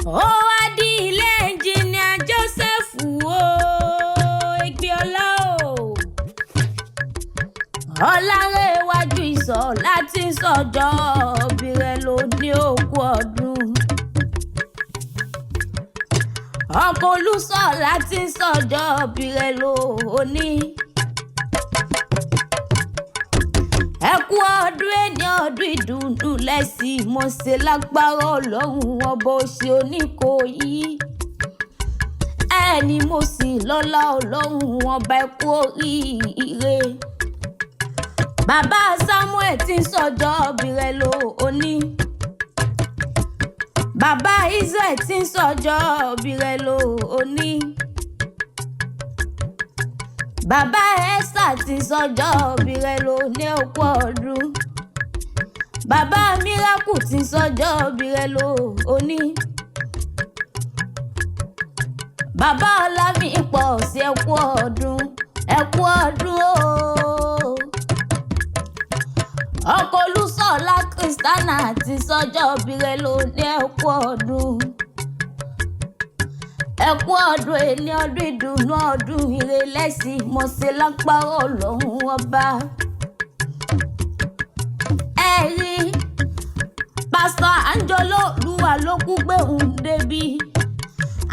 ó wá di ilé ẹnjìnìà Joseph Ẹgbẹ́ọlá Ọlárẹ̀wájú ìsọ̀ láti sọjọ́ òbí rẹ̀ ló ní òkú ọdún. ọkọ̀ olùsọ̀ láti sọjọ́ òbí rẹ̀ ló ní. ẹ kú ọdún ẹni ọdún ìdùnnú lẹ́sìn mo ṣe lágbára Ọlọ́run ọba òsì Oníkòyí. ẹni mo sì lọ́lá Ọlọ́run ọba ẹ kú oríire. bàbá Samuel tí ń sọjọ́ òbí rẹ̀ lóní. bàbá Israel tí ń sọjọ́ òbí rẹ̀ lóní. bàbá Esther tí ń sọjọ́ òbí rẹ̀ lóní òkú ọdún. bàbá Miracle tí ń sọjọ́ òbí rẹ̀ lóní. bàbá Ọlámípọ̀ sí ẹ kú ọdún ooo. ọkọ̀ Olúṣọlá Christiana ti sọjọ́ òbí rẹ̀ lóní ẹ kú ọdún. ẹ kú ọdún ẹni ọdún ìdùnnú ọdún ire lẹ́sìn mo ṣe lágbára Ọlọ́run ọba. ẹ rí pásítọ̀ Anjọ́lá Olúwa ló kú gbé òun débi.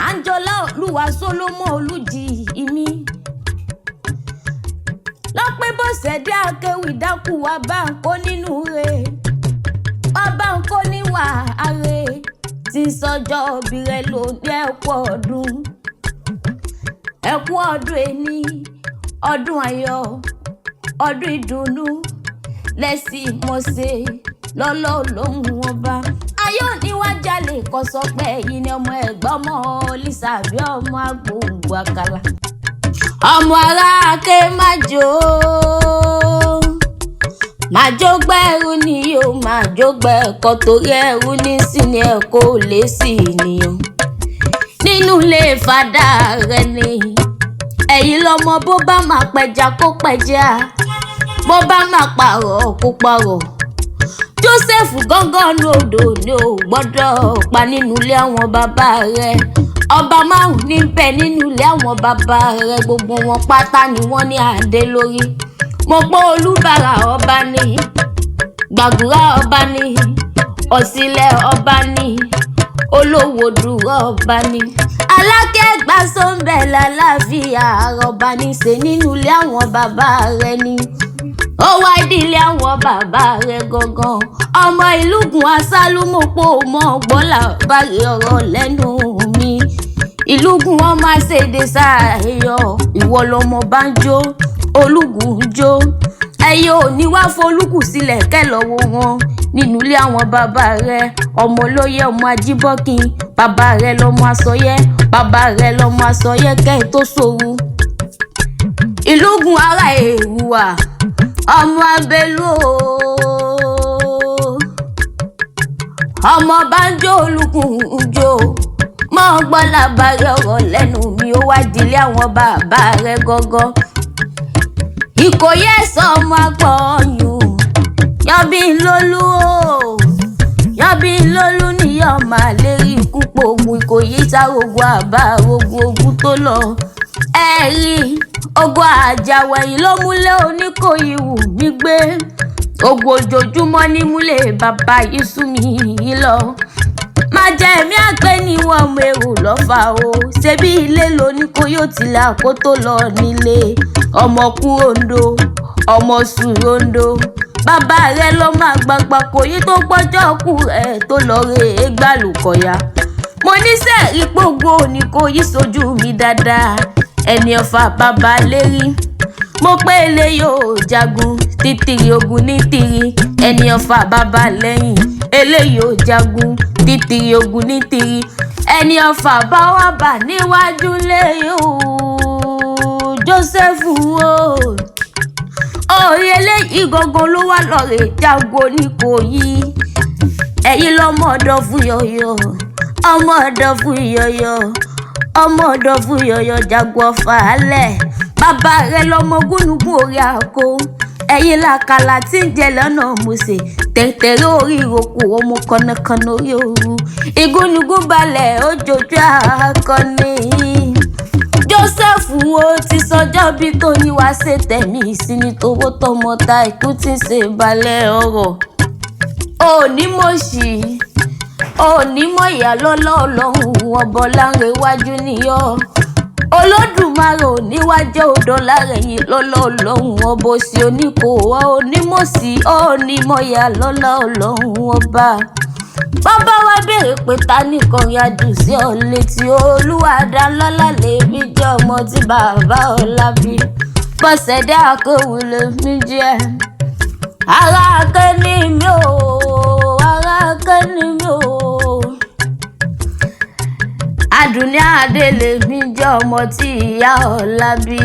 Anjọ́lá Olúwa Solomon Olújì ìmí. lọ́pẹ́ bó ṣẹ̀dá akéwì dákú wá bá ń kó nínú rẹ̀. wá bá ń kó níwà ààrẹ tí sọjọ́ òbí rẹ̀ lóní ẹ kú ọdún. ẹ kú ọdún ẹni ọdún ayọ̀ ọdún ìdùnnú lẹ́sìn mo ṣe lọ́lọ́ Ọlọ́run ọba. ayé òní wá jalè kọ́ sọ pé ẹ̀yin ni ọmọ ẹ̀gbọ́n ọmọ Lisa bí ọmọ agbóhùngbò àkàlà. ọmọ ará ake májò gbẹ́rù ni yóò májò gbẹ́kọ̀ torí ẹrú ní síni ẹ̀kọ́ lè sí ènìyàn. nínú ilé fàdà rẹ̀ ni ẹ̀yin lọ́mọ bó bá máa pẹja kó pẹja bó bá máa pààrọ̀ kó pààrọ̀. Joseph gángan ní odò ni ò gbọ́dọ̀ pa nínú ilé àwọn bàbá rẹ̀. ọba márùn ní bẹ nínú ilé àwọn bàbá rẹ̀ gbogbo wọn pátá ni wọ́n ní adé lórí. mo gbọ́ Olúbàrà ọba ní Gbàgúrà ọba ní Ọ̀sìnlẹ̀ ọba ní Olówódùrọ̀ ọba ní Alákẹ́gbà Sọ́ńbẹ̀ lálàáfíà ọba ní ṣe nínú ilé àwọn bàbá rẹ̀ ni. ó wá dílé àwọn bàbá rẹ̀ gangan. ọmọ ìlúgun Asalu mo pò mọ́ gbọ́là bárí ọ̀rọ̀ lẹ́nu mi. ìlúgun wọn máa ṣèdè sáàyọ ìwọ lọmọ bá ń jó olúgun jó. ẹyẹ ò ní wá folúkù sílẹ̀ kẹ́lọ́wọ́ wọn nínú ilé àwọn bàbá rẹ̀. ọmọ olóyè ọmọ Ajíbọ́kin bàbá rẹ̀ lọmọ Asọyẹ bàbá rẹ̀ lọmọ Asọyẹ kẹ́ ẹ̀ tó ṣòru. ìlúgun ará Èrúwà ọmọ Abẹ́lú ọmọ Bánjó olùkùn jó mọ́ gbọ́lá bárí ọ̀rọ̀ lẹ́nu mi. ó wá dílé àwọn bàbá rẹ̀ gọ́gọ́. Ìkòyí ẹ̀sọ́ ọmọ agbọ̀nyùn yọbí lólú yọbí lólú níyọ̀ máa lérí ikú pògùn. Ìkòyí sárogun àbá ogun tó lọ. ẹ rí ogun àjàwẹ̀yìn ló múlẹ̀ Oníkòyí wù mí gbé. ogun ojoojúmọ́ ní múlẹ̀ bàbá yìí sú mi yìí lọ. má jẹ́ ẹ̀mí àgbẹ̀ ni wọ́n mú èrò lọ́fà o. ṣebí ilé l'Oníkòyí ò tilẹ̀ àkó tó lọ nílé. ọmọ Kúròǹdó ọmọ Sùròǹdó bàbá rẹ̀ lọ́mọ àgbààgbà Kòyí tó gbọ́jọ́ kú rẹ̀ tó lọ rè é gbàlùkọ̀yà. mo ní sẹ́ẹ̀rí gbogbo Oníkòyí sojú mi dáadáa. ẹni ọ̀fà bàbá lérí mo pé ilé yóò jagun títìrì ogun ní tìrì. ẹni ọ̀fà bàbá lẹ́yìn eléyìí ò jagun títìrì ogun ní tìrì. ẹni ọ̀fà bá wà bà níwájú lé Joseph orí eléyìí gangan ló wà lọ́rẹ̀ jagun Oníkòyí. ẹ̀yin lọ́mọ ọ̀dọ̀ fún yọ̀yọ̀ ọmọ ọ̀dọ̀ fún yọ̀yọ̀ ọmọ ọ̀dọ̀ fún yọ̀yọ̀ jagun ọ̀fà alẹ̀. bàbá rẹ̀ lọ́mọ gúnugún orí àkó ẹ̀yin làkàlà tí ń jẹ lọ́nà mùsè tẹ̀tẹ̀rẹ̀ orí ìrókò ọmọ kànnàkànnà orí òru igúnnugún balẹ̀ ó jojú akọni. Joseph wo ti sọjọ́ bí tó ní wá ṣe tẹ̀mí sí ní towó tọmọ ta ikú tí ń ṣe balẹ̀ ọ̀rọ̀. Òní mọ̀ọ́sì òní mọ̀ ìyá lọ́lọ́ ọlọ́run ọbọ̀ láńrẹ̀ iwájú níyọ́. Olódùmarè oníwájẹ́ odò lárẹ̀yìn lọ́lọ́ ọlọ́run ọbọ̀ sí oníkó onímọ̀sí onímọ̀yà lọ́lọ́ ọlọ́run ọba. Bàbá wa béèrè pé ta nìkan yájú sí ọ létí olúwa dá lọ́lá lèmi jẹ́ ọmọ tí bàbá ọlá bí. Bọ́sẹ̀dé àkówù lèmi jẹ́. Ará akẹ́ni mi ò, ará akẹ́ni mi ò. Àdùnní Adé lèmi jẹ́ ọmọ tí ìyá ọlá bí.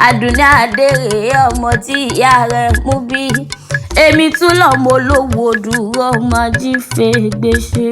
Àdùnní Adé rèé ọmọ tí ìyá rẹ̀ mú bí. Èmi tún lọ́mọ olówó dúró ọmọ ajífẹ́ gbèsè.